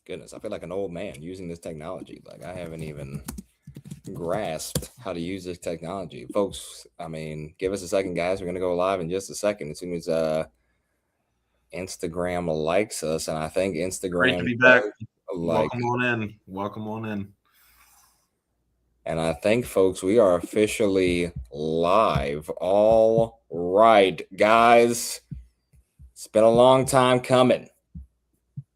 Goodness, I feel like an old man using this technology. Like I haven't even grasped how to use this technology. Folks, I mean, give us a second, guys. We're gonna go live in just a second. As soon as Instagram likes us, and I think Great to Instagram be back. does like, Welcome on in. Welcome on in. and I think, folks, we are officially live. All right, guys. It's been a long time coming.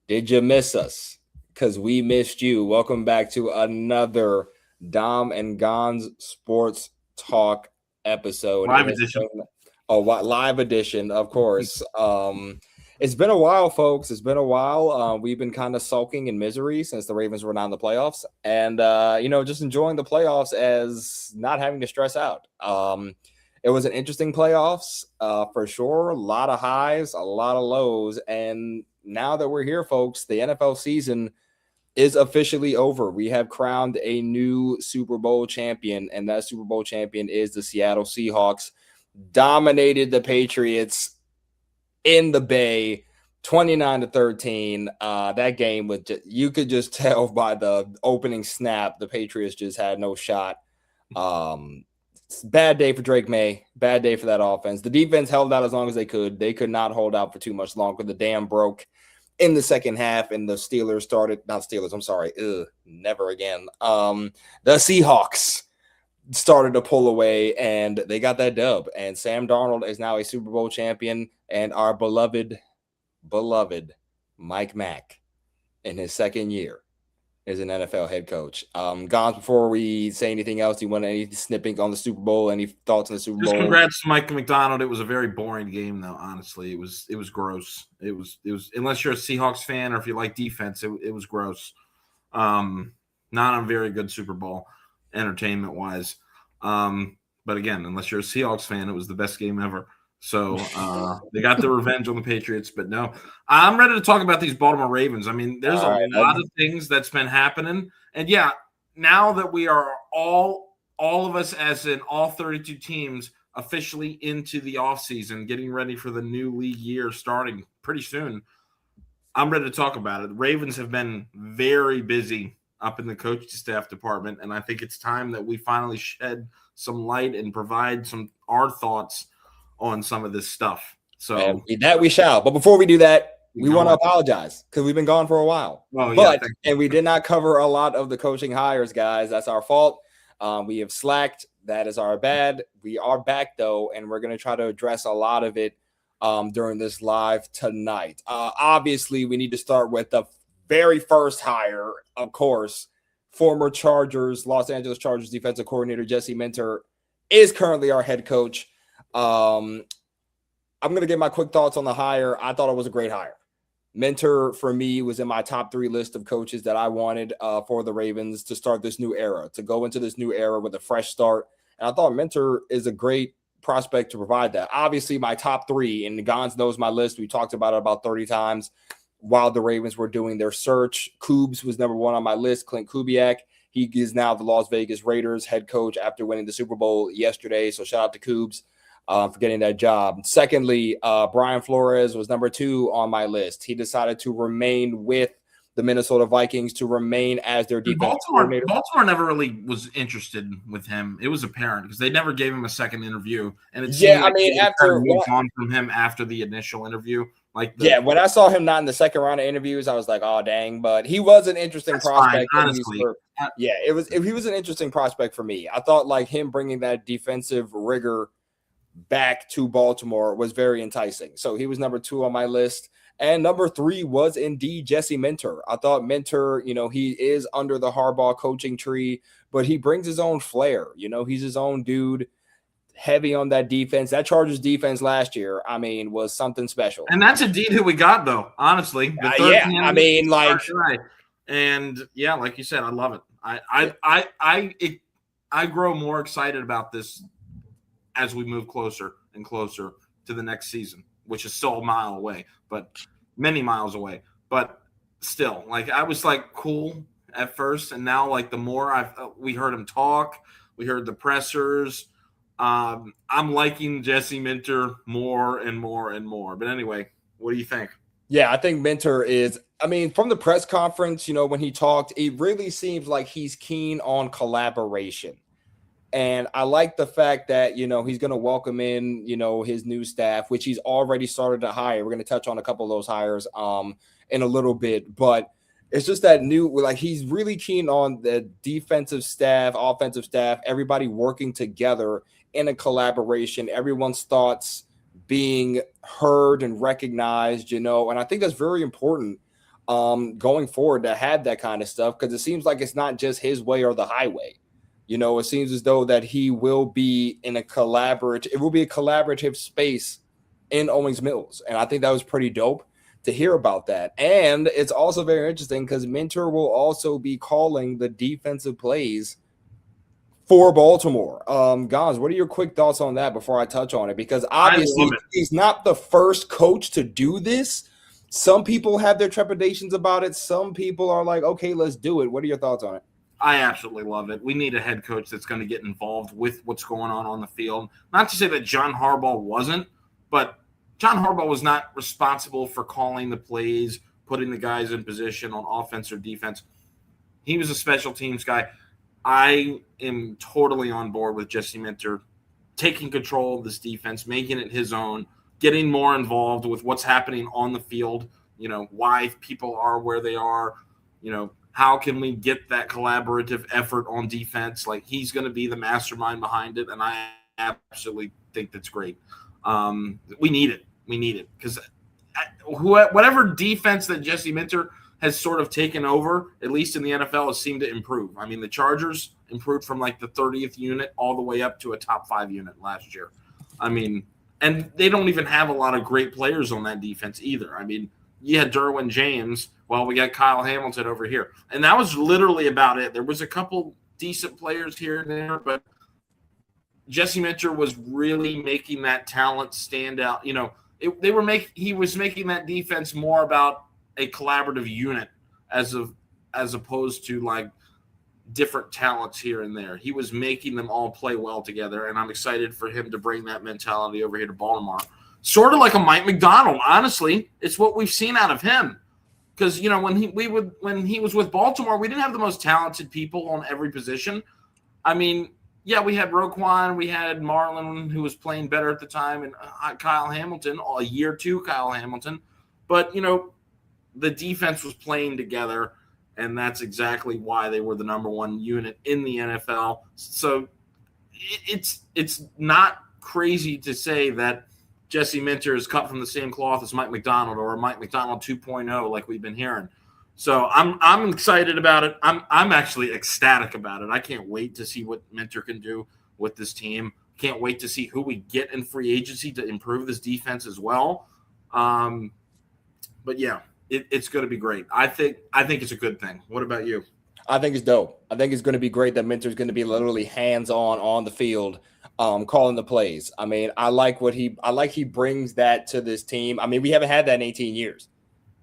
Did you miss us? Because we missed you. Welcome back to another Dom and Gonz Sports Talk episode. Live edition. Live edition, of course. It's been a while, folks. It's been a while. We've been kind of sulking in misery since the Ravens were not in the playoffs, and just enjoying the playoffs as not having to stress out. It was an interesting playoffs for sure. A lot of highs, a lot of lows, and now that we're here, folks, the NFL season is officially over. We have crowned a new Super Bowl champion, and that Super Bowl champion is the Seattle Seahawks. Dominated the Patriots in the Bay, 29-13. That game was you could just tell by the opening snap, the Patriots just had no shot. Bad day for Drake May. Bad day for that offense. The defense held out as long as they could. They could not hold out for too much longer. The dam broke in the second half, and the Steelers never again. The Seahawks started to pull away, and they got that dub. And Sam Darnold is now a Super Bowl champion, and our beloved Mike Mack in his second year is an NFL head coach. Gonz, before we say anything else, do you want any snipping on the Super Bowl? Any thoughts on the Super Bowl? Congrats to Mike McDonald. It was a very boring game, though. Honestly, it was gross. It was unless you're a Seahawks fan or if you like defense, it was gross. Not a very good Super Bowl entertainment wise. But again, unless you're a Seahawks fan, it was the best game ever. So they got their revenge on the Patriots, but no, I'm ready to talk about these Baltimore Ravens. I mean, there's a lot of things that's been happening. And yeah, now that we are all of us as in all 32 teams officially into the offseason, getting ready for the new league year starting pretty soon, I'm ready to talk about it. The Ravens have been very busy up in the coaching staff department, and I think it's time that we finally shed some light and provide our thoughts on some of this stuff. So and that we shall. But before we do that, we want to apologize because we've been gone for a while. And we did not cover a lot of the coaching hires, guys. That's our fault. We have slacked. That is our bad. We are back, though, and we're going to try to address a lot of it during this live tonight. Obviously, we need to start with the very first hire, of course. Former Los Angeles Chargers defensive coordinator Jesse Minter is currently our head coach. I'm going to give my quick thoughts on the hire. I thought it was a great hire. Minter, for me, was in my top 3 list of coaches that I wanted for the Ravens to start this new era, to go into this new era with a fresh start. And I thought Minter is a great prospect to provide that. Obviously, my top 3, and Gonz knows my list. We talked about it about 30 times while the Ravens were doing their search. Kubes was number 1 on my list, Clint Kubiak. He is now the Las Vegas Raiders head coach after winning the Super Bowl yesterday. So shout out to Kubes for getting that job. Secondly, Brian Flores was number 2 on my list. He decided to remain with the Minnesota Vikings, to remain as their defensive coordinator. Baltimore never really was interested with him. It was apparent because they never gave him a second interview. And after moved on from him after the initial interview. When I saw him not in the second round of interviews, I was like, oh, dang. But he was an interesting prospect. Fine, honestly. He was an interesting prospect for me. I thought like him bringing that defensive rigor back to Baltimore was very enticing. So he was number 2 on my list. And number 3 was indeed Jesse Minter. I thought Minter, he is under the Harbaugh coaching tree, but he brings his own flair. He's his own dude, heavy on that defense. That Chargers defense last year, was something special. And that's indeed who we got, though, honestly. And yeah, like you said, I love it. I grow more excited about this as we move closer and closer to the next season, which is still a mile away, but many miles away. But still, I was cool at first, and now the more we heard him talk, we heard the pressers. I'm liking Jesse Minter more and more and more. But anyway, what do you think? Yeah, I think Minter is, I mean, from the press conference, when he talked, it really seems like he's keen on collaboration. And I like the fact that, he's going to welcome in, his new staff, which he's already started to hire. We're going to touch on a couple of those hires in a little bit, but it's just that he's really keen on the defensive staff, offensive staff, everybody working together in a collaboration, everyone's thoughts being heard and recognized, and I think that's very important going forward to have that kind of stuff, because it seems like it's not just his way or the highway. It seems as though that he will be in a collaborative space in Owings Mills. And I think that was pretty dope to hear about that. And it's also very interesting because Minter will also be calling the defensive plays for Baltimore. Guys, what are your quick thoughts on that before I touch on it? Because obviously he's not the first coach to do this. Some people have their trepidations about it. Some people are like, okay, let's do it. What are your thoughts on it? I absolutely love it. We need a head coach that's going to get involved with what's going on the field. Not to say that John Harbaugh wasn't, but John Harbaugh was not responsible for calling the plays, putting the guys in position on offense or defense. He was a special teams guy. I am totally on board with Jesse Minter taking control of this defense, making it his own, getting more involved with what's happening on the field, why people are where they are, how can we get that collaborative effort on defense? Like, he's going to be the mastermind behind it, and I absolutely think that's great. We need it. We need it because whatever defense that Jesse Minter has sort of taken over, at least in the NFL, has seemed to improve. I mean, the Chargers improved from like the 30th unit all the way up to a top 5 unit last year. I mean, and they don't even have a lot of great players on that defense either. I mean, you had Derwin James. Well, we got Kyle Hamilton over here. And that was literally about it. There was a couple decent players here and there, but Jesse Minter was really making that talent stand out. He was making that defense more about a collaborative unit as opposed to like different talents here and there. He was making them all play well together, and I'm excited for him to bring that mentality over here to Baltimore. Sort of like a Mike Macdonald, honestly. It's what we've seen out of him. Because, when he was with Baltimore, we didn't have the most talented people on every position. I mean, yeah, we had Roquan, we had Marlon, who was playing better at the time, and Kyle Hamilton, a year two Kyle Hamilton. But, the defense was playing together, and that's exactly why they were the number one unit in the NFL. So it's not crazy to say that Jesse Minter is cut from the same cloth as Mike Macdonald or Mike Macdonald 2.0, like we've been hearing. So I'm excited about it. I'm actually ecstatic about it. I can't wait to see what Minter can do with this team. Can't wait to see who we get in free agency to improve this defense as well. But yeah, it's going to be great. I think it's a good thing. What about you? I think it's dope. I think it's going to be great that Minter's going to be literally hands-on the field, calling the plays. I mean, I like he brings that to this team. I mean, we haven't had that in 18 years.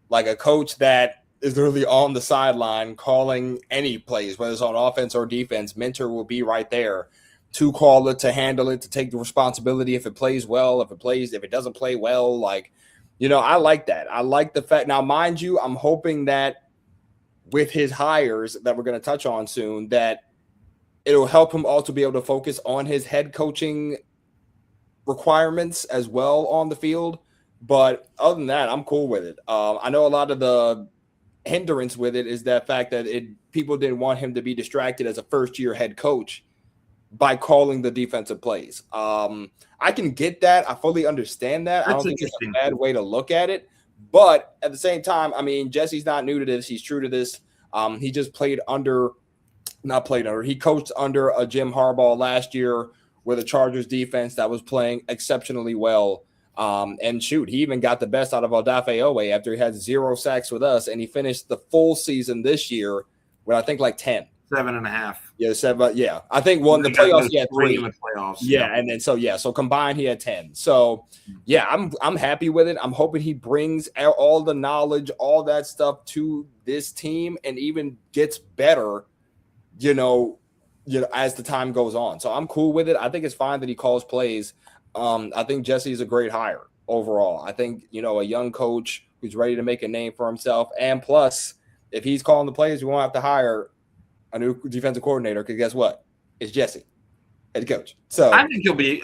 Like a coach that is literally on the sideline calling any plays, whether it's on offense or defense. Minter will be right there to call it, to handle it, to take the responsibility if it plays well, if it doesn't play well. Like, I like that. I like the fact. Now, mind you, I'm hoping that with his hires that we're going to touch on soon, that it'll help him also be able to focus on his head coaching requirements as well on the field. But other than that, I'm cool with it. I know a lot of the hindrance with it is that fact that people didn't want him to be distracted as a first-year head coach by calling the defensive plays. I can get that. I fully understand that. I don't think it's a bad way to look at it. But at the same time, I mean, Jesse's not new to this. He's true to this. He just he coached under a Jim Harbaugh last year with a Chargers defense that was playing exceptionally well. And he even got the best out of Odafe Oweh after he had 0 sacks with us. And he finished the full season this year with, I think, like 10. 7.5. Yeah, 7. Yeah, I think the playoffs he had 3 in the playoffs. Yeah, and then so combined he had 10. So yeah, I'm happy with it. I'm hoping he brings all the knowledge, all that stuff to this team, and even gets better, as the time goes on. So I'm cool with it. I think it's fine that he calls plays. I think Jesse is a great hire overall. I think a young coach who's ready to make a name for himself. And plus, if he's calling the plays, we won't have to hire a new defensive coordinator because guess what? It's Jesse, head coach. So I think he'll be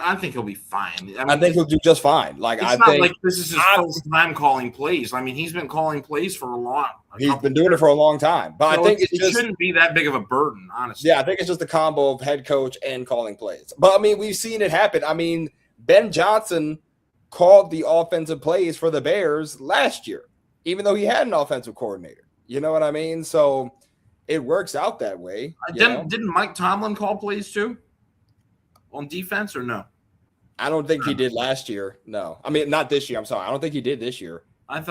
fine. I think he'll do just fine. Like it's not like this is his first time calling plays. I mean, he's been calling plays for He's been doing it for a long time. But I think it shouldn't be that big of a burden, honestly. Yeah, I think it's just a combo of head coach and calling plays. But I mean, we've seen it happen. I mean, Ben Johnson called the offensive plays for the Bears last year, even though he had an offensive coordinator. You know what I mean? So it works out that way. Didn't Mike Tomlin call plays too on defense or no? I don't think he did last year. No, I mean not this year. I'm sorry. I don't think he did this year. I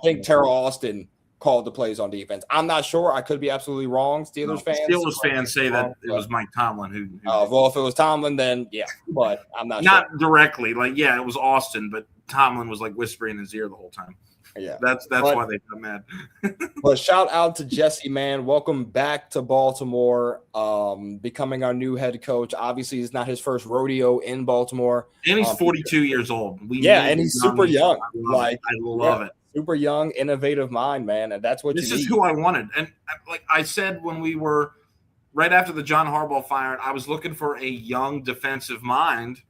think Terrell Austin called the plays on defense. I'm not sure. I could be absolutely wrong. Steelers fans say that it was Mike Tomlin who well, if it was Tomlin, then yeah. But I'm not sure. Directly. Like, yeah, it was Austin, but Tomlin was like whispering in his ear the whole time. Yeah, that's why they got mad. But shout out to Jesse, man. Welcome back to Baltimore. Becoming our new head coach. Obviously, it's not his first rodeo in Baltimore. And he's 42 years old. And he's super young. I love it. Super young, innovative mind, man. And that's what this is who I wanted. And like I said, when we were right after the John Harbaugh fired, I was looking for a young defensive mind.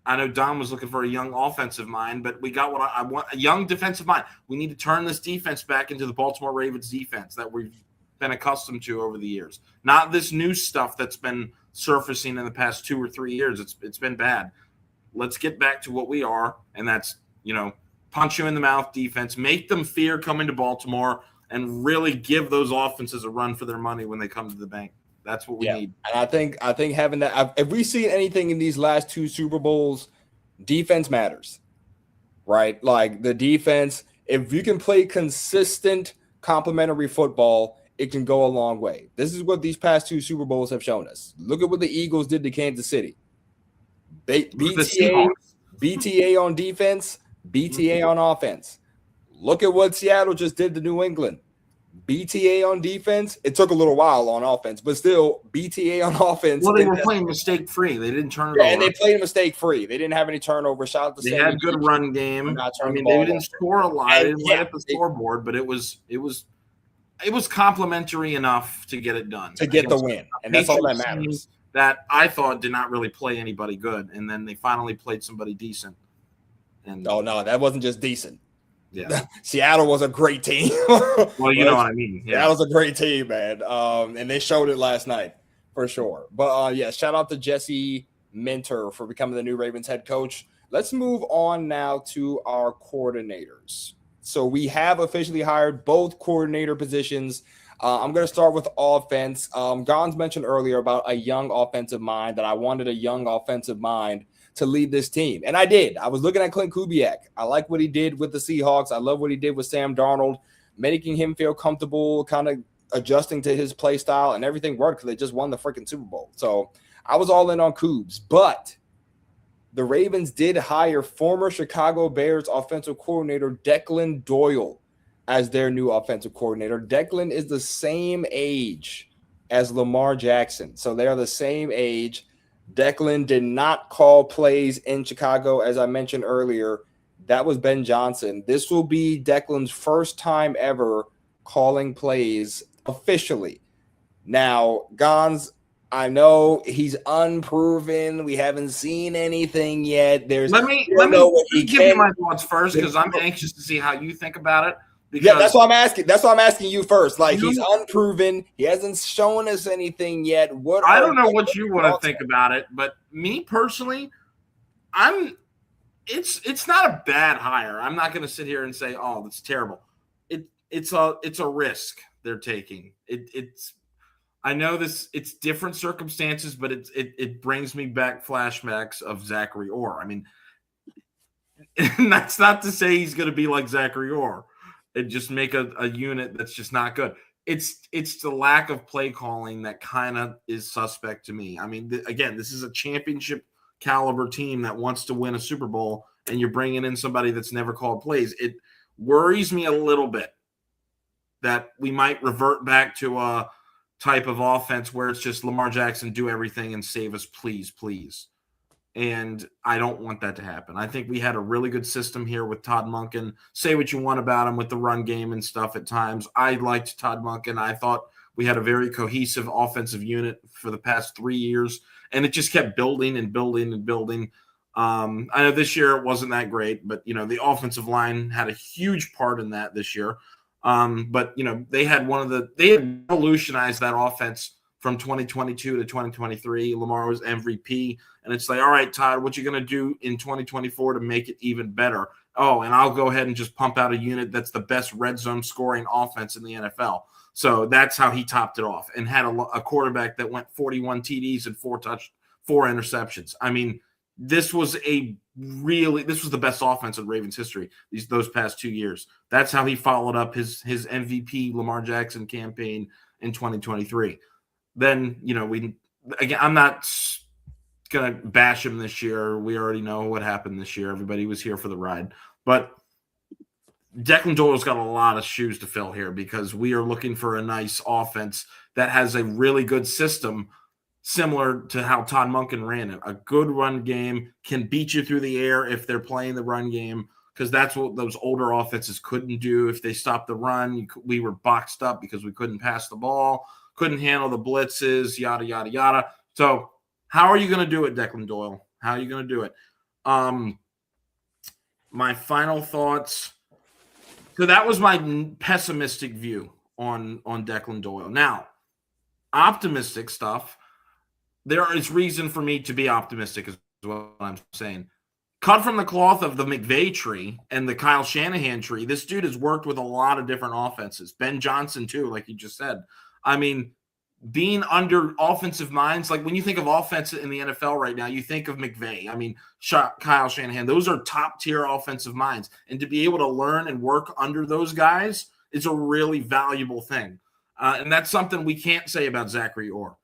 I know Don was looking for a young offensive mind, but we got what I want, a young defensive mind. We need to turn this defense back into the Baltimore Ravens defense that we've been accustomed to over the years. Not this new stuff that's been surfacing in the past 2 or 3 years. It's been bad. Let's get back to what we are, and that's, punch you in the mouth defense, make them fear coming to Baltimore, and really give those offenses a run for their money when they come to the bank. That's what we need. And I think having that, if we see anything in these last 2 Super Bowls, defense matters, right? Like the defense, if you can play consistent complementary football, it can go a long way. This is what these past 2 Super Bowls have shown us. Look at what the Eagles did to Kansas City. BTA on defense, BTA on offense. Look at what Seattle just did to New England. BTA on defense. It took a little while on offense, but still BTA on offense. Well, they were playing mistake-free. They didn't turn it over. And they played mstake-free. They didn't have any turnovers. Shout out to They had good run game. I mean, they didn't score a lot. They didn't light up the scoreboard, but it was complimentary enough to get it done. To get the win. And that's all that matters. That I thought did not really play anybody good, and then they finally played somebody decent. And oh no, that wasn't just decent. Yeah, Seattle was a great team. Well, you know what I mean. Yeah, that was a great team, man. And they showed it last night for sure. But shout out to Jesse Minter for becoming the new Ravens head coach. Let's move on now to our coordinators. So we have officially hired both coordinator positions. I'm going to start with offense. Gons mentioned earlier about a young offensive mind, that I wanted a young offensive mind to lead this team. And I did. I was looking at Clint Kubiak. I like what he did with the Seahawks. I love what he did with Sam Darnold, making him feel comfortable, kind of adjusting to his play style, and everything worked because they just won the freaking Super Bowl. So I was all in on Kubes. But the Ravens did hire former Chicago Bears offensive coordinator Declan Doyle as their new offensive coordinator. Declan is the same age as Lamar Jackson. So they are the same age. Declan did not call plays in Chicago, as I mentioned earlier. That was Ben Johnson. This will be Declan's first time ever calling plays officially. Now, Gons, I know he's unproven. We haven't seen anything yet. Let me give you my thoughts first, because I'm anxious to see how you think about it. Yeah, that's why I'm asking. That's why I'm asking you first. Like, he's unproven. He hasn't shown us anything yet. I don't know what you want to think about it, but me personally, it's not a bad hire. I'm not going to sit here and say, "Oh, that's terrible." It's a risk they're taking. I know it's different circumstances, but it brings me back flashbacks of Zachary Orr. I mean, and that's not to say he's going to be like Zachary Orr and just make a unit that's just not good. It's the lack of play calling that kind of is suspect to me. I mean, again, this is a championship caliber team that wants to win a Super Bowl, and you're bringing in somebody that's never called plays. It worries me a little bit that we might revert back to a type of offense where it's just Lamar Jackson, do everything and save us, please, please. And I don't want that to happen. I think we had a really good system here with Todd Monken. Say what you want about him with the run game and stuff at times. I liked Todd Monken. I thought we had a very cohesive offensive unit for the past 3 years, and it just kept building and building and building. I know this year it wasn't that great, but, the offensive line had a huge part in that this year. But, they had they had revolutionized that offense from 2022 to 2023. Lamar was MVP, and it's like, all right, Todd, what you going to do in 2024 to make it even better? Oh, and I'll go ahead and just pump out a unit that's the best red zone scoring offense in the NFL. So that's how he topped it off and had a quarterback that went 41 TDs and 4 interceptions. I mean, this was the best offense in Ravens history those past 2 years. That's how he followed up his MVP Lamar Jackson campaign in 2023. Then, I'm not going to bash him this year. We already know what happened this year. Everybody was here for the ride. But Declan Doyle's got a lot of shoes to fill here because we are looking for a nice offense that has a really good system similar to how Todd Monken ran it. A good run game, can beat you through the air if they're playing the run game, because that's what those older offenses couldn't do. If they stopped the run, we were boxed up because we couldn't pass the ball, couldn't handle the blitzes, yada, yada, yada. So how are you going to do it, Declan Doyle? How are you going to do it? My final thoughts. So that was my pessimistic view on Declan Doyle. Now, optimistic stuff. There is reason for me to be optimistic is what I'm saying. Cut from the cloth of the McVay tree and the Kyle Shanahan tree, this dude has worked with a lot of different offenses. Ben Johnson, too, like you just said. I mean, being under offensive minds, like when you think of offense in the NFL right now, you think of McVay. I mean, Kyle Shanahan. Those are top-tier offensive minds. And to be able to learn and work under those guys is a really valuable thing. And that's something we can't say about Zachary Orr.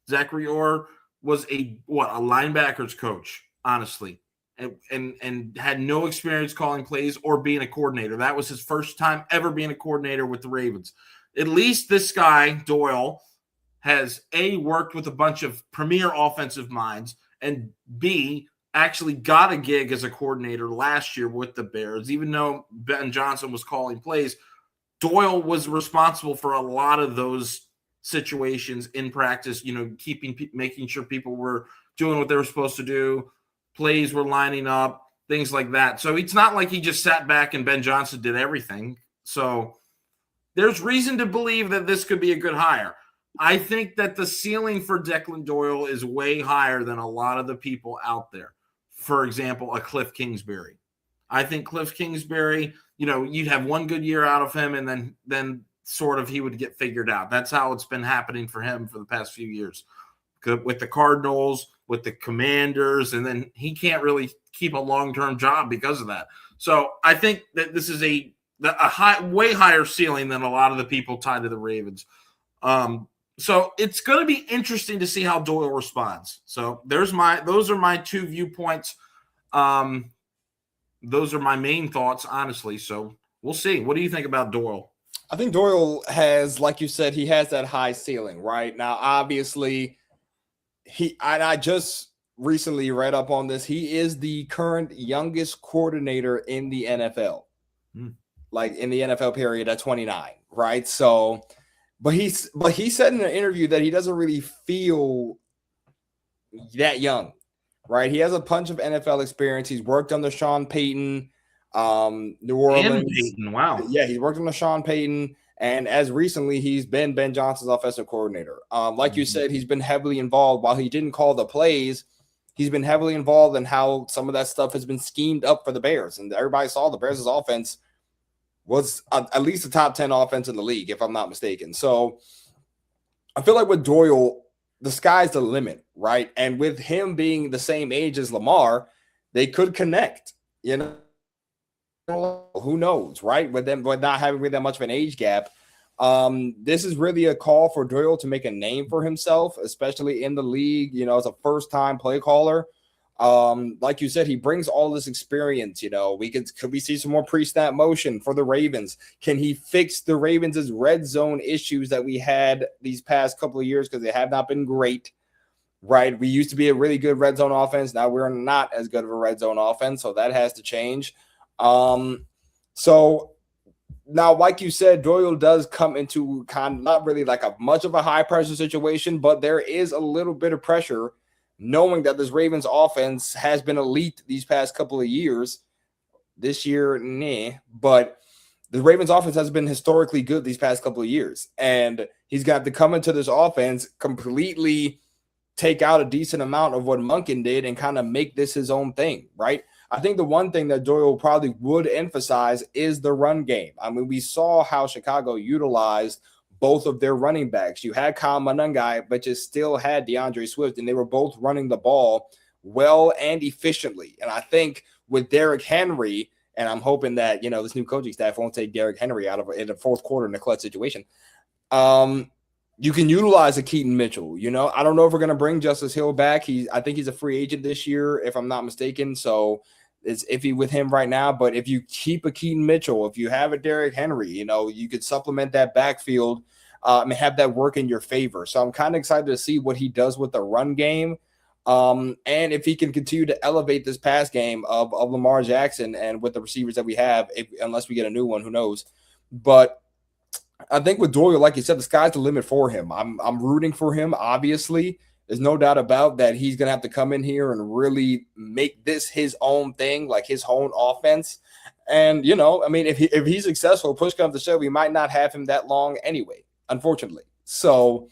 Zachary Orr was a linebackers coach, honestly, and had no experience calling plays or being a coordinator. That was his first time ever being a coordinator with the Ravens. At least this guy, Doyle, has A, worked with a bunch of premier offensive minds, and B, actually got a gig as a coordinator last year with the Bears. Even though Ben Johnson was calling plays, Doyle was responsible for a lot of those situations in practice, making sure people were doing what they were supposed to do, plays were lining up, things like that. So it's not like he just sat back and Ben Johnson did everything. So there's reason to believe that this could be a good hire. I think that the ceiling for Declan Doyle is way higher than a lot of the people out there. For example, a Cliff Kingsbury. I think Cliff Kingsbury, you'd have one good year out of him, and then sort of he would get figured out. That's how it's been happening for him for the past few years. With the Cardinals, with the Commanders, and then he can't really keep a long-term job because of that. So I think that this is a way higher ceiling than a lot of the people tied to the Ravens. So it's going to be interesting to see how Doyle responds. So those are my 2 viewpoints. Those are my main thoughts, honestly. So we'll see. What do you think about Doyle? I think Doyle has, like you said, he has that high ceiling, right? Now, obviously, I just recently read up on this. He is the current youngest coordinator in the NFL, like in the NFL period at 29, right? So, but he said in an interview that he doesn't really feel that young, right? He has a bunch of NFL experience. He's worked under Sean Payton, New Orleans. Payton, wow. Yeah, he's worked under Sean Payton, and as recently, he's been Ben Johnson's offensive coordinator. Like you said, he's been heavily involved. While he didn't call the plays, he's been heavily involved in how some of that stuff has been schemed up for the Bears. And everybody saw the Bears' offense was at least a top 10 offense in the league, if I'm not mistaken. So I feel like with Doyle, the sky's the limit, right? And with him being the same age as Lamar, they could connect, who knows, right? With not having really that much of an age gap. This is really a call for Doyle to make a name for himself, especially in the league, as a first-time play caller. Like you said, he brings all this experience, could we see some more pre-snap motion for the Ravens? Can he fix the Ravens' red zone issues that we had these past couple of years? Because they have not been great. right? We used to be a really good red zone offense. Now we're not as good of a red zone offense, so that has to change. So now, like you said, Doyle does come into kind of not really like a much of a high pressure situation, but there is a little bit of pressure knowing that this Ravens offense has been elite these past couple of years. This year, but the Ravens offense has been historically good these past couple of years. And he's got to come into this offense, completely take out a decent amount of what Monken did and kind of make this his own thing, right? I think the one thing that Doyle probably would emphasize is the run game. I mean, we saw how Chicago utilized both of their running backs. You had Kyle Monangai, but you still had DeAndre Swift, and they were both running the ball well and efficiently. And I think with Derrick Henry, and I'm hoping that, this new coaching staff won't take Derrick Henry out of in the fourth quarter in a clutch situation. You can utilize a Keaton Mitchell. I don't know if we're going to bring Justice Hill back. I think he's a free agent this year, if I'm not mistaken. So it's iffy with him right now. But if you keep a Keaton Mitchell, if you have a Derrick Henry, you could supplement that backfield and have that work in your favor. So I'm kind of excited to see what he does with the run game. And if he can continue to elevate this pass game of Lamar Jackson and with the receivers that we have, unless we get a new one, who knows. But I think with Doyle, like you said, the sky's the limit for him. I'm rooting for him, obviously. There's no doubt about that he's going to have to come in here and really make this his own thing, like his own offense. And, if he's successful, push comes to shove, we might not have him that long anyway, unfortunately. So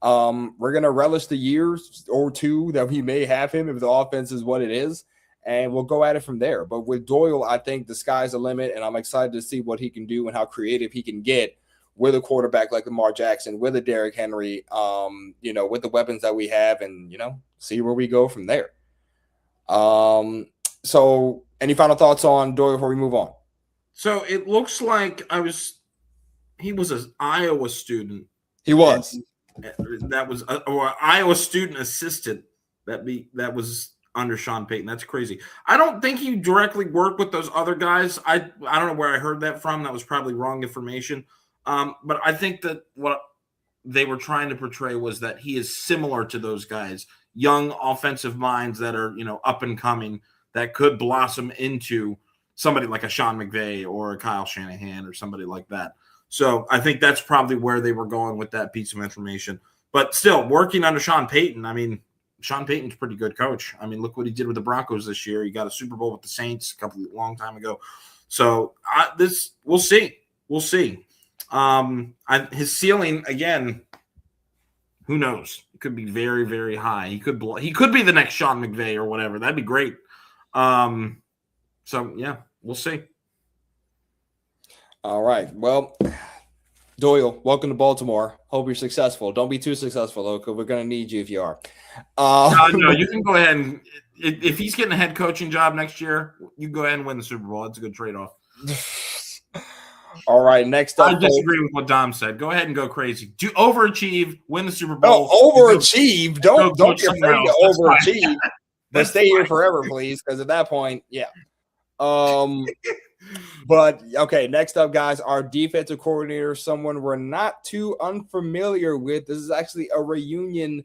we're going to relish the years or two that we may have him if the offense is what it is, and we'll go at it from there. But with Doyle, I think the sky's the limit, and I'm excited to see what he can do and how creative he can get with a quarterback like Lamar Jackson, with a Derrick Henry, with the weapons that we have, and, see where we go from there. So any final thoughts on Doyle before we move on? So it looks like he was an Iowa student. He was. That was or Iowa student assistant that was under Sean Payton. That's crazy. I don't think he directly worked with those other guys. I don't know where I heard that from. That was probably wrong information. But I think that what they were trying to portray was that he is similar to those guys, young offensive minds that are, up and coming, that could blossom into somebody like a Sean McVay or a Kyle Shanahan or somebody like that. So I think that's probably where they were going with that piece of information. But still, working under Sean Payton, Sean Payton's a pretty good coach. Look what he did with the Broncos this year. He got a Super Bowl with the Saints long time ago. So we'll see. We'll see. His ceiling, again, who knows? It could be very, very high. He could be the next Sean McVay or whatever. That'd be great. So yeah, we'll see. All right. Well, Doyle, welcome to Baltimore. Hope you're successful. Don't be too successful, though, because we're going to need you if you are. No, you can go ahead and if he's getting a head coaching job next year, you go ahead and win the Super Bowl. That's a good trade-off. All right, next up. I disagree with what Dom said. Go ahead and go crazy. Do overachieve, win the Super Bowl. Oh, overachieve. Don't be afraid to overachieve. But stay here forever, please, because at that point, yeah. But okay, next up, guys, our defensive coordinator, someone we're not too unfamiliar with. This is actually a reunion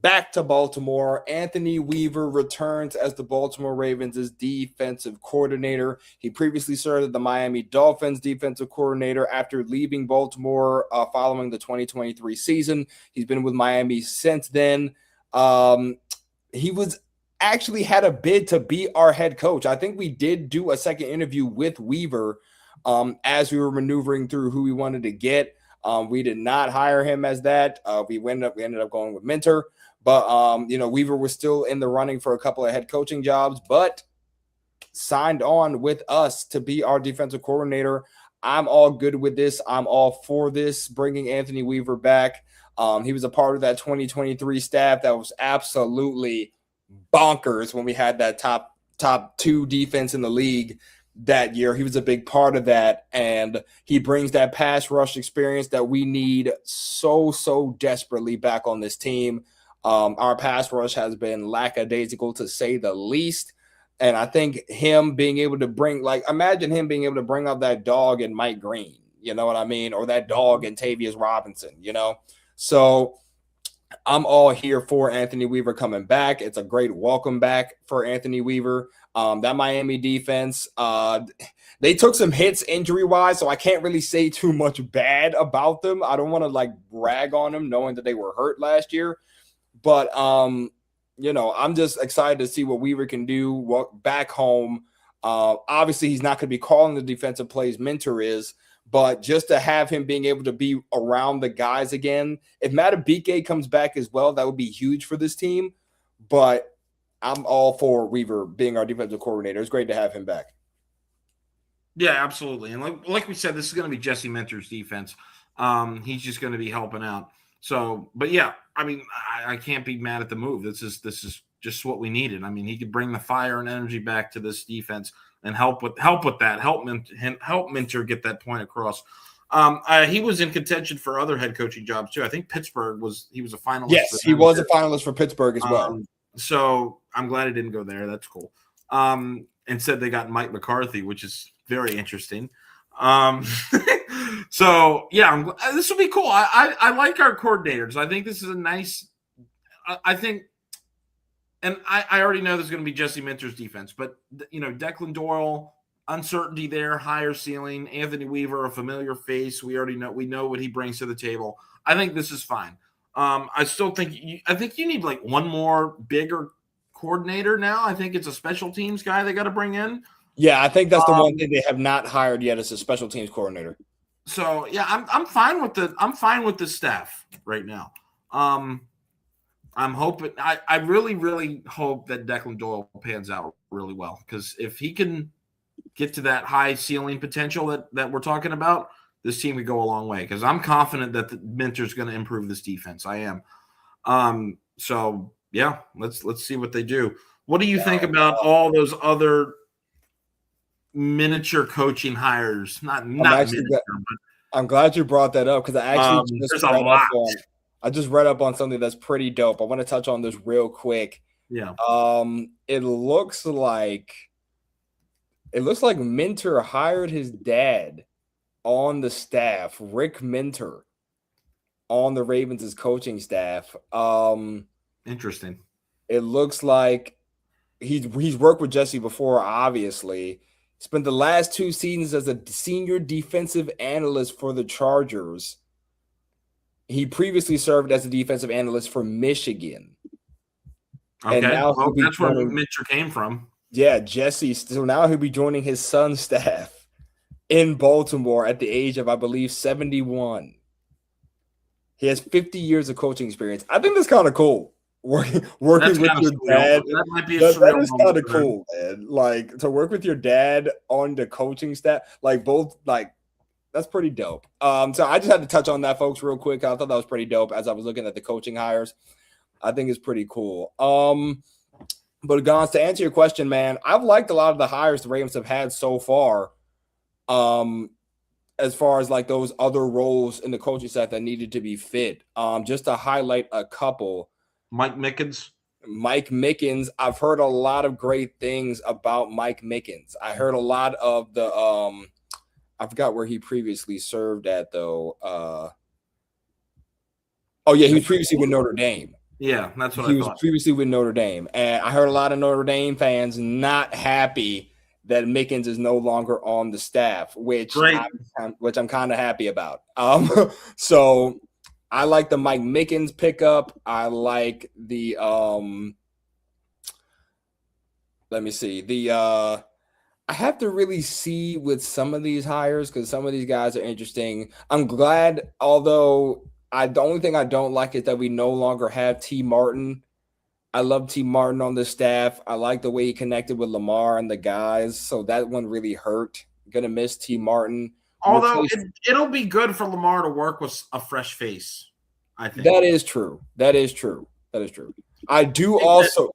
back to Baltimore. Anthony Weaver returns as the Baltimore Ravens' defensive coordinator. He previously served as the Miami Dolphins defensive coordinator after leaving Baltimore following the 2023 season. He's been with Miami since then. He was actually had a bid to be our head coach. I think we did do a second interview with Weaver as we were maneuvering through who we wanted to get. We did not hire him as that. We ended up going with Minter. But, Weaver was still in the running for a couple of head coaching jobs, but signed on with us to be our defensive coordinator. I'm all good with this. I'm all for this, bringing Anthony Weaver back. He was a part of that 2023 staff that was absolutely bonkers when we had that top two defense in the league that year. He was a big part of that, and he brings that pass rush experience that we need so desperately back on this team. Our pass rush has been lackadaisical, to say the least. And I think him being able to imagine him being able to bring up that dog in Mike Green, you know what I mean? Or that dog in Tavius Robinson, So I'm all here for Anthony Weaver coming back. It's a great welcome back for Anthony Weaver. That Miami defense, they took some hits injury-wise, so I can't really say too much bad about them. I don't want to like brag on them knowing that they were hurt last year. But I'm just excited to see what Weaver can do back home. Obviously, he's not going to be calling the defensive plays. Minter is. But just to have him being able to be around the guys again, if Madubuike comes back as well, that would be huge for this team. But I'm all for Weaver being our defensive coordinator. It's great to have him back. Yeah, absolutely. And like we said, this is going to be Jesse Minter's defense. He's just going to be helping out. So, but yeah, I mean, I can't be mad at the move. This is just what we needed. I mean, he could bring the fire and energy back to this defense and help with that. Help Minter get that point across. He was in contention for other head coaching jobs too. I think Pittsburgh he was a finalist. Yes, he was a finalist for Pittsburgh as well. So I'm glad he didn't go there. That's cool. Instead, they got Mike McCarthy, which is very interesting. So yeah, this will be cool. I like our coordinators. I think this is a nice. I think. And I already know there's going to be Jesse Minter's defense, but, Declan Doyle, uncertainty there, higher ceiling. Anthony Weaver, a familiar face. We know what he brings to the table. I think this is fine. I still think you need like one more bigger coordinator now. I think it's a special teams guy they got to bring in. Yeah, I think that's the one thing they have not hired yet as a special teams coordinator. So yeah, I'm fine with the staff right now. I'm hoping. I really, really hope that Declan Doyle pans out really well, because if he can get to that high ceiling potential that we're talking about, this team could go a long way. Because I'm confident that the Minter's going to improve this defense. I am. So yeah, let's see what they do. What do you think about all those other miniature coaching hires? I'm glad you brought that up, because I actually there's a lot. I just read up on something that's pretty dope. I want to touch on this real quick. Yeah. It looks like Minter hired his dad on the staff, Rick Minter, on the Ravens' coaching staff. Interesting. It looks like he's worked with Jesse before, obviously. Spent the last 2 seasons as a senior defensive analyst for the Chargers. He previously served as a defensive analyst for Michigan. Okay, that's where Minter came from. Yeah, Jesse. So now he'll be joining his son's staff in Baltimore at the age of, I believe, 71. He has 50 years of coaching experience. I think that's kind of cool. Working with your dad. That might be that is kind of cool, man. Like, to work with your dad on the coaching staff, that's pretty dope. So I just had to touch on that, folks, real quick. I thought that was pretty dope as I was looking at the coaching hires. I think it's pretty cool. But Gons, to answer your question, man, I've liked a lot of the hires the Ravens have had so far. As far as like those other roles in the coaching staff that needed to be fit. Just to highlight a couple. Mike Mickens. I've heard a lot of great things about Mike Mickens. I heard a lot of the I forgot where he previously served at, though. He was previously with Notre Dame. Yeah, that's what I thought. He was previously with Notre Dame. And I heard a lot of Notre Dame fans not happy that Mickens is no longer on the staff, which I'm kind of happy about. So I like the Mike Mickens pickup. I like the let me see. I have to really see with some of these hires, because some of these guys are interesting. I'm glad, although the only thing I don't like is that we no longer have T. Martin. I love T. Martin on the staff. I like the way he connected with Lamar and the guys. So that one really hurt. Gonna miss T. Martin. Although it'll be good for Lamar to work with a fresh face, I think. That is true. I do also.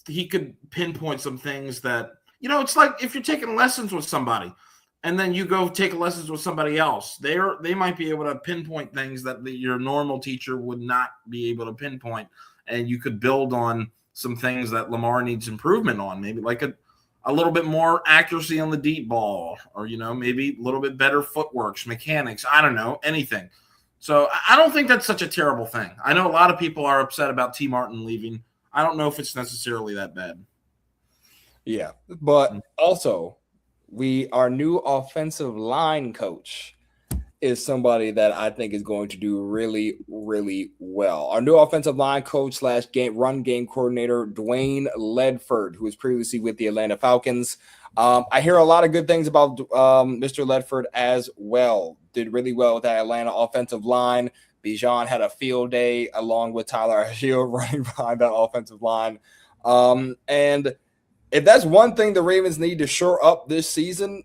He could pinpoint some things that, it's like if you're taking lessons with somebody and then you go take lessons with somebody else, they might be able to pinpoint things that your normal teacher would not be able to pinpoint. And you could build on some things that Lamar needs improvement on, maybe like a little bit more accuracy on the deep ball, or, maybe a little bit better footwork, mechanics. I don't know, anything. So I don't think that's such a terrible thing. I know a lot of people are upset about T. Martin leaving. I don't know if it's necessarily that bad. Yeah, but also our new offensive line coach is somebody that I think is going to do really, really well. Our new offensive line coach / run game coordinator, Dwayne Ledford, who was previously with the Atlanta Falcons. I hear a lot of good things about Mr. Ledford as well. Did really well with that Atlanta offensive line. Bijan had a field day along with Tyler Allgeier running behind that offensive line. And if that's one thing the Ravens need to shore up this season,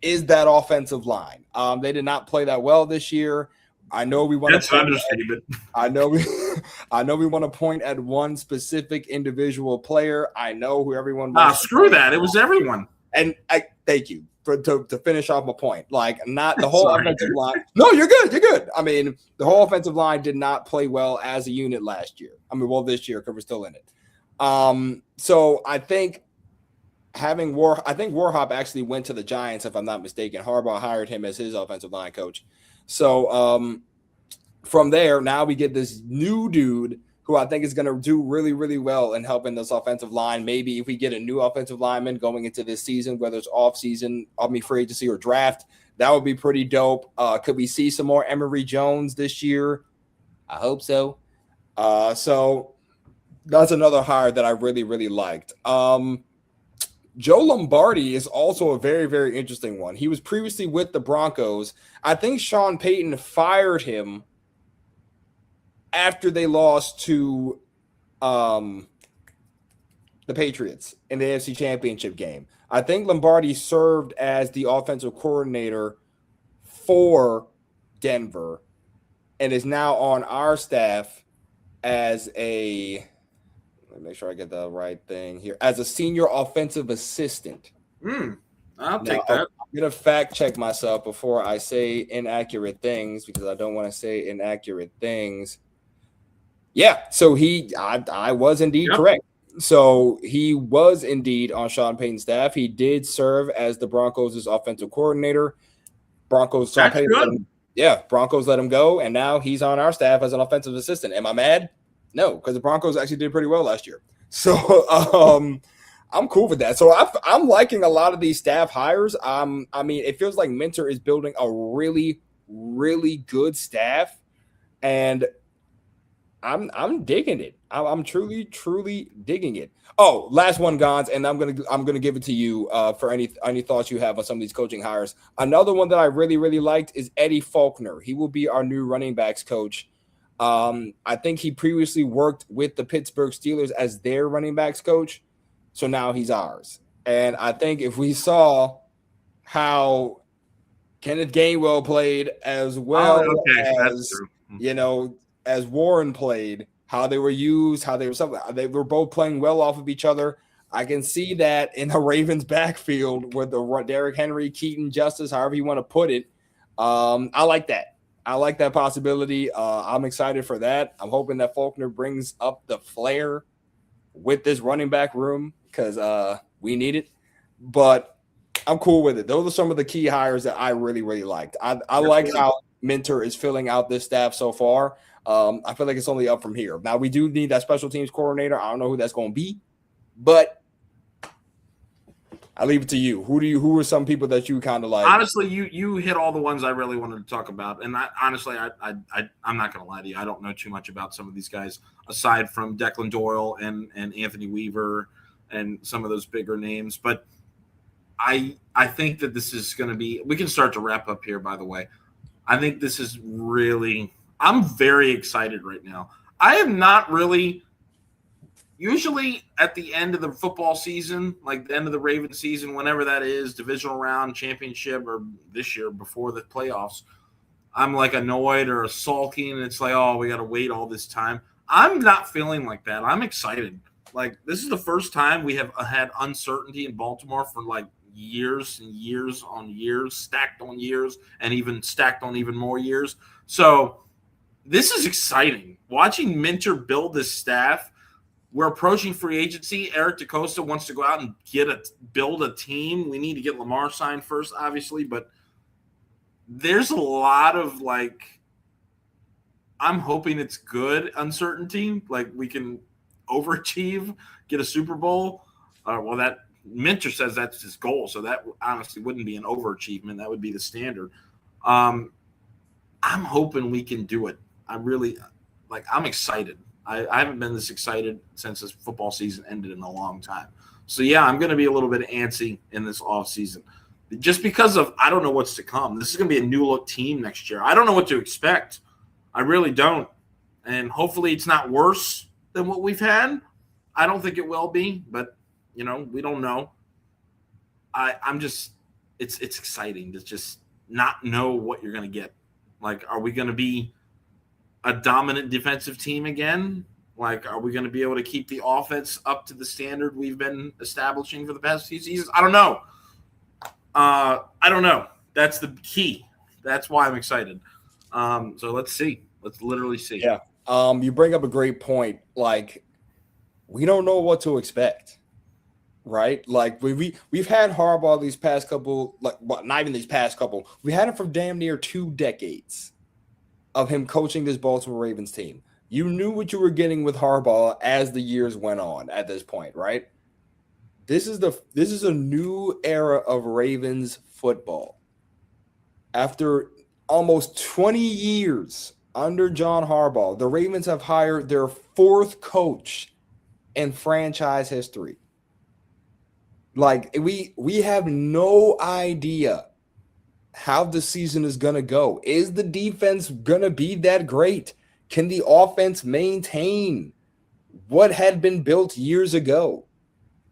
is that offensive line. They did not play that well this year. I know we want to understatement. I know we want to point at one specific individual player. I know who everyone wants. Screw that. It was everyone. And I thank you to finish off my point. Like, not the whole offensive line. No, you're good. You're good. I mean, the whole offensive line did not play well as a unit last year. I mean, well, this year because we're still in it. So I think Warhop actually went to the Giants, if I'm not mistaken. Harbaugh hired him as his offensive line coach. So from there, now we get this new dude who I think is going to do really, really well in helping this offensive line. Maybe if we get a new offensive lineman going into this season, whether it's off-season, free agency, or draft, that would be pretty dope. Could we see some more Emory Jones this year? I hope so. So that's another hire that I really, really liked. Joe Lombardi is also a very, very interesting one. He was previously with the Broncos. I think Sean Payton fired him after they lost to the Patriots in the AFC Championship game. I think Lombardi served as the offensive coordinator for Denver and is now on our staff as a – let me make sure I get the right thing here. As a senior offensive assistant. I'll take that. I'm going to fact check myself before I say inaccurate things because I don't want to say inaccurate things. Yeah, so I was indeed correct. So he was indeed on Sean Payton's staff. He did serve as the Broncos' offensive coordinator. Broncos let him go, and now he's on our staff as an offensive assistant. Am I mad? No, because the Broncos actually did pretty well last year. So I'm cool with that. So I'm liking a lot of these staff hires. I mean, it feels like Minter is building a really, really good staff, and I'm digging it. I'm truly, truly digging it. Oh, last one, Gons, and I'm gonna give it to you for any thoughts you have on some of these coaching hires. Another one that I really, really liked is Eddie Faulkner. He will be our new running backs coach. I think he previously worked with the Pittsburgh Steelers as their running backs coach. So now he's ours. And I think if we saw how Kenneth Gainwell played as well as Warren played, how they were used, they were both playing well off of each other. I can see that in the Ravens backfield with the Derrick Henry, Keaton, Justice, however you want to put it. I like that. I like that possibility. I'm excited for that. I'm hoping that Faulkner brings up the flair with this running back room because we need it. But I'm cool with it. Those are some of the key hires that I really, really liked. I like how Minter is filling out this staff so far. I feel like it's only up from here. Now, we do need that special teams coordinator. I don't know who that's going to be, but I leave it to you. Who are some people that you kind of like? Honestly, you hit all the ones I really wanted to talk about. And I'm not going to lie to you. I don't know too much about some of these guys aside from Declan Doyle and Anthony Weaver and some of those bigger names. But I think that this is going to be – we can start to wrap up here, by the way. I think this is really – I'm very excited right now. I am not really – usually at the end of the football season, like the end of the Ravens season, whenever that is, divisional round, championship, or this year before the playoffs, I'm like annoyed or sulking, and it's like, oh, we got to wait all this time. I'm not feeling like that. I'm excited. Like, this is the first time we have had uncertainty in Baltimore for like years and years on years, stacked on years, and even stacked on even more years. So this is exciting. Watching Minter build this staff. We're approaching free agency. Eric DeCosta wants to go out and build a team. We need to get Lamar signed first, obviously, but there's a lot of like I'm hoping it's good uncertainty. Like we can overachieve, get a Super Bowl. Well, that Minter says that's his goal, so that honestly wouldn't be an overachievement. That would be the standard. I'm hoping we can do it. I'm excited. I haven't been this excited since this football season ended in a long time. So, yeah, I'm going to be a little bit antsy in this offseason just because of I don't know what's to come. This is going to be a new-look team next year. I don't know what to expect. I really don't. And hopefully it's not worse than what we've had. I don't think it will be, but, we don't know. I'm just it's exciting to just not know what you're going to get. Like, are we going to be a dominant defensive team again? Like, are we going to be able to keep the offense up to the standard we've been establishing for the past few seasons? I don't know. I don't know. That's the key. That's why I'm excited. So let's see. Let's literally see. Yeah. You bring up a great point. Like, we don't know what to expect, right? Like we've had Harbaugh these past couple, not even these past couple. We had him for damn near 2 decades of him coaching this Baltimore Ravens team. You knew what you were getting with Harbaugh as the years went on at this point, right? This is a new era of Ravens football. After almost 20 years under John Harbaugh, the Ravens have hired their 4th coach in franchise history. Like, we have no idea how the season is going to go. Is the defense going to be that great? Can the offense maintain what had been built years ago?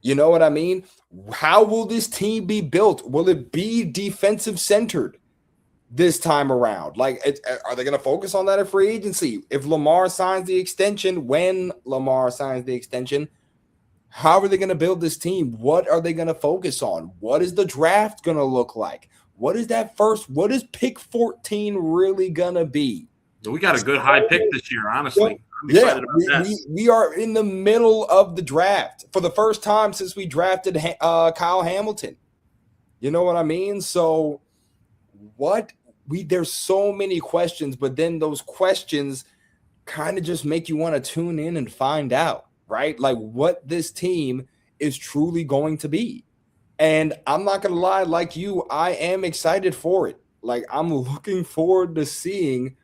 You know what I mean? How will this team be built? Will it be defensive centered this time around? Like, are they going to focus on that at free agency? If Lamar signs the extension, when Lamar signs the extension, how are they going to build this team? What are they going to focus on? What is the draft going to look like? What is pick 14 really going to be? We got a good high pick this year, honestly. Yeah, we are in the middle of the draft for the first time since we drafted Kyle Hamilton. You know what I mean? So there's so many questions, but then those questions kind of just make you want to tune in and find out, right? Like what this team is truly going to be. And I'm not going to lie, like you, I am excited for it. Like I'm looking forward to seeing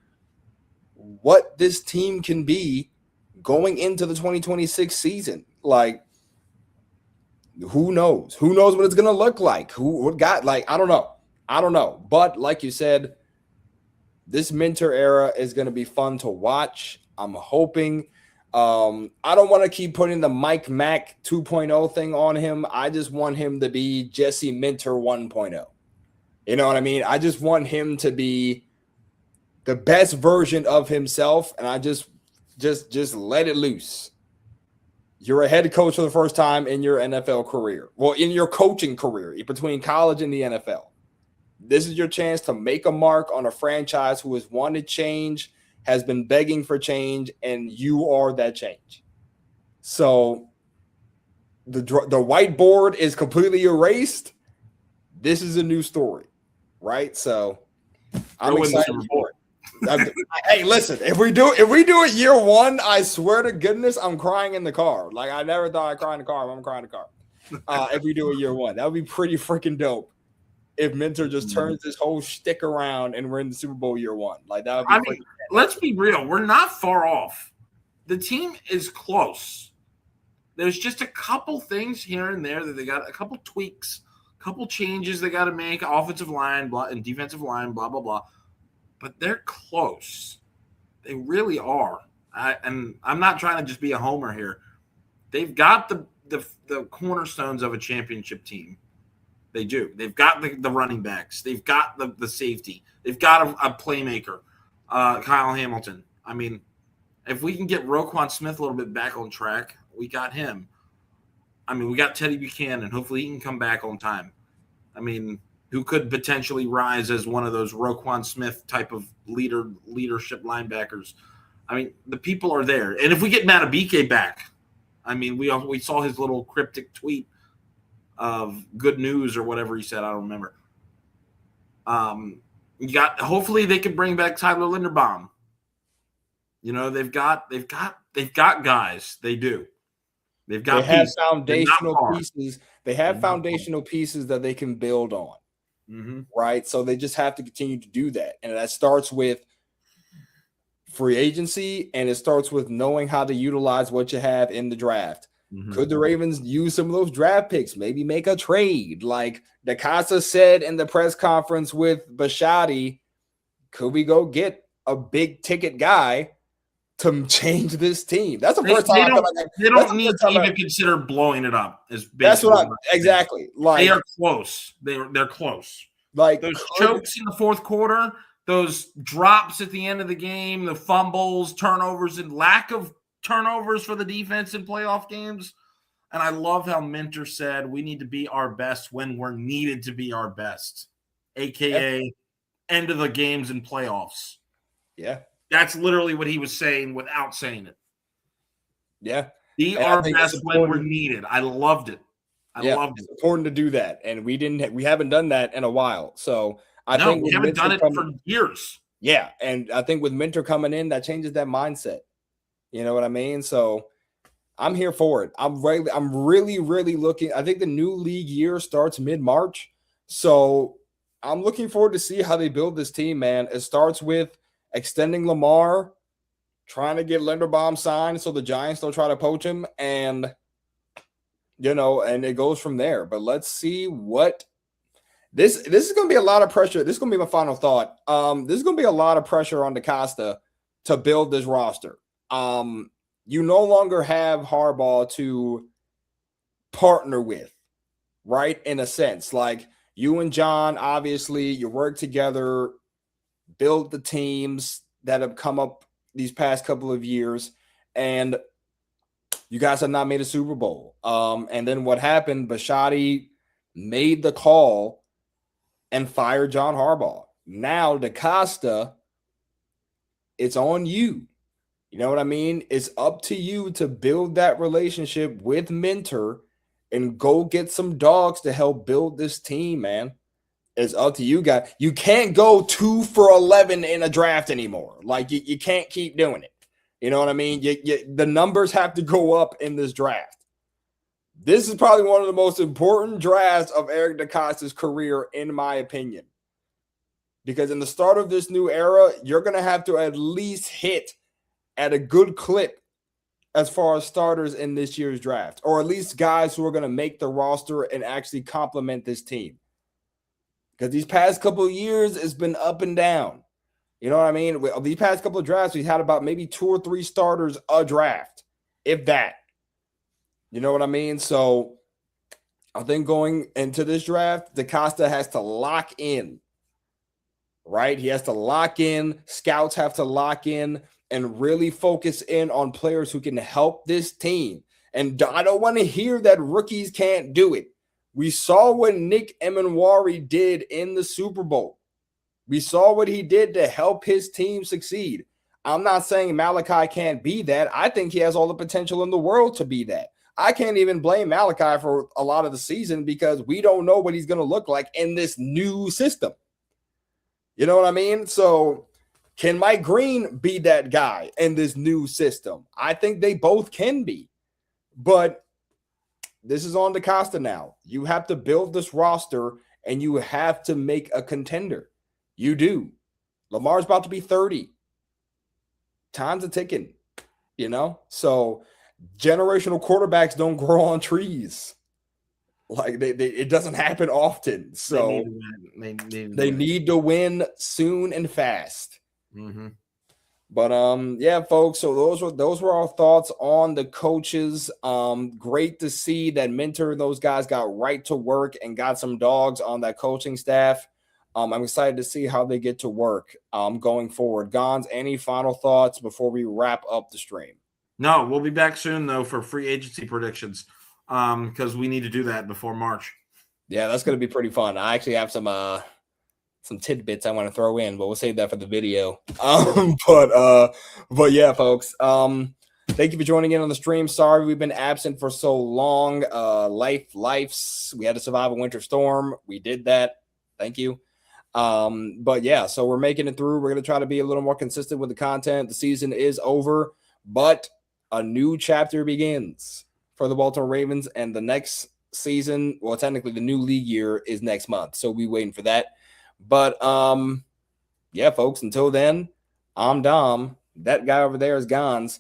what this team can be going into the 2026 season. Like, who knows? Who knows what it's going to look like? I don't know. But like you said, this Minter era is going to be fun to watch. I'm hoping. I don't want to keep putting the Mike Mack 2.0 thing on him. I just want him to be Jesse Minter 1.0. You know what I mean? I just want him to be the best version of himself, and I just let it loose. You're a head coach for the first time in your NFL career. Well, in your coaching career, between college and the NFL. This is your chance to make a mark on a franchise who has wanted change, has been begging for change, and you are that change. So the whiteboard is completely erased. This is a new story, right? So I'm excited for it. Hey, listen, if we do it year 1, I swear to goodness, I'm crying in the car. Like I never thought I'd cry in the car. I'm crying in the car. If we do it year 1, that would be pretty freaking dope. If Minter just turns this whole shtick around and we're in the Super Bowl year 1, like that would be. Let's be real. We're not far off. The team is close. There's just a couple things here and there that they got, a couple tweaks, a couple changes they got to make, offensive line, and defensive line, blah blah blah. But they're close. They really are. And I'm not trying to just be a homer here. They've got the cornerstones of a championship team. They do. They've got the running backs. They've got the safety. They've got a playmaker, Kyle Hamilton. I mean, if we can get Roquan Smith a little bit back on track, we got him. I mean, we got Teddy Buchanan. Hopefully he can come back on time. I mean, who could potentially rise as one of those Roquan Smith type of leadership linebackers. I mean, the people are there. And if we get Matabike back, I mean, we saw his little cryptic tweet of good news or whatever he said. I don't remember. Hopefully they can bring back Tyler Linderbaum. You know, they've got guys. They do. They've got foundational pieces. They have foundational pieces that they can build on. Mm-hmm. Right. So they just have to continue to do that. And that starts with free agency, and it starts with knowing how to utilize what you have in the draft. Mm-hmm. Could the Ravens use some of those draft picks? Maybe make a trade. Like DeCosta said in the press conference with Bisciotti, could we go get a big ticket guy to change this team? That's the first time they don't need to even consider blowing it up. That's what exactly. Like, they are close. They're close. Like those chokes in the fourth quarter, those drops at the end of the game, the fumbles, turnovers, and lack of turnovers for the defense in playoff games. And I love how Minter said we need to be our best when we're needed to be our best, aka end of the games and playoffs. Yeah. That's literally what he was saying without saying it. Yeah. Be our best when we're needed. I loved it. I loved it. It's important to do that. And we haven't done that in a while. So I think we haven't done it for years. Yeah. And I think with Minter coming in, that changes that mindset. You know what I mean? So I'm here for it. I'm really, really looking. I think the new league year starts mid-March. So I'm looking forward to see how they build this team, man. It starts with extending Lamar, trying to get Linderbaum signed so the Giants don't try to poach him, and and it goes from there. But let's see what this is going to be a lot of pressure. This is going to be my final thought. This is going to be a lot of pressure on DeCosta to build this roster. You no longer have Harbaugh to partner with, right? In a sense, like you and John, obviously you work together, build the teams that have come up these past couple of years, and you guys have not made a Super Bowl. And then what happened? Bisciotti made the call and fired John Harbaugh. Now DeCosta, it's on you. You know what I mean? It's up to you to build that relationship with Minter and go get some dogs to help build this team, man. It's up to you guys. You can't go 2 for 11 in a draft anymore. Like you can't keep doing it. You know what I mean? The numbers have to go up in this draft. This is probably one of the most important drafts of Eric DeCosta's career, in my opinion. Because in the start of this new era, you're going to have to at least hit at a good clip as far as starters in this year's draft, or at least guys who are going to make the roster and actually complement this team. Because these past couple of years, it's been up and down. You know what I mean? These past couple of drafts, we've had about maybe 2 or 3 starters a draft, if that. You know what I mean? So I think going into this draft, DeCosta has to lock in, right? He has to lock in. Scouts have to lock in and really focus in on players who can help this team. And I don't want to hear that rookies can't do it. We saw what Nick Emenwari did in the Super Bowl. We saw what he did to help his team succeed. I'm not saying Malachi can't be that. I think he has all the potential in the world to be that. I can't even blame Malachi for a lot of the season because we don't know what he's going to look like in this new system. You know what I mean? So can Mike Green be that guy in this new system? I think they both can be. But this is on DeCosta now. You have to build this roster and you have to make a contender. You do. Lamar's about to be 30. Time's a ticking, So generational quarterbacks don't grow on trees. Like it doesn't happen often. So they need to win soon and fast. Mm-hmm. But yeah, folks. So those were our thoughts on the coaches. Great to see that Minter and those guys got right to work and got some dogs on that coaching staff. I'm excited to see how they get to work going forward. Gons, any final thoughts before we wrap up the stream? No, we'll be back soon though for free agency predictions because we need to do that before March. Yeah, that's going to be pretty fun. I actually have some tidbits I want to throw in, but we'll save that for the video. But yeah, folks. Thank you for joining in on the stream. Sorry we've been absent for so long. Life's. We had to survive a winter storm. We did that. Thank you. But yeah, so we're making it through. We're going to try to be a little more consistent with the content. The season is over, but a new chapter begins for the Baltimore Ravens, and the next season, well, technically the new league year is next month. So we're waiting for that. But yeah, folks, until then, I'm Dom. That guy over there is Gons.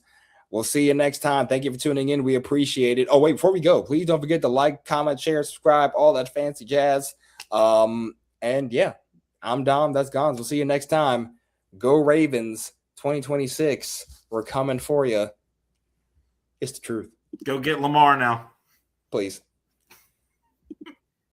We'll see you next time. Thank you for tuning in. We appreciate it. Oh, wait, before we go, please don't forget to like, comment, share, subscribe, all that fancy jazz. And yeah, I'm Dom. That's Gons. We'll see you next time. Go Ravens 2026. We're coming for you. It's the truth. Go get Lamar now. Please.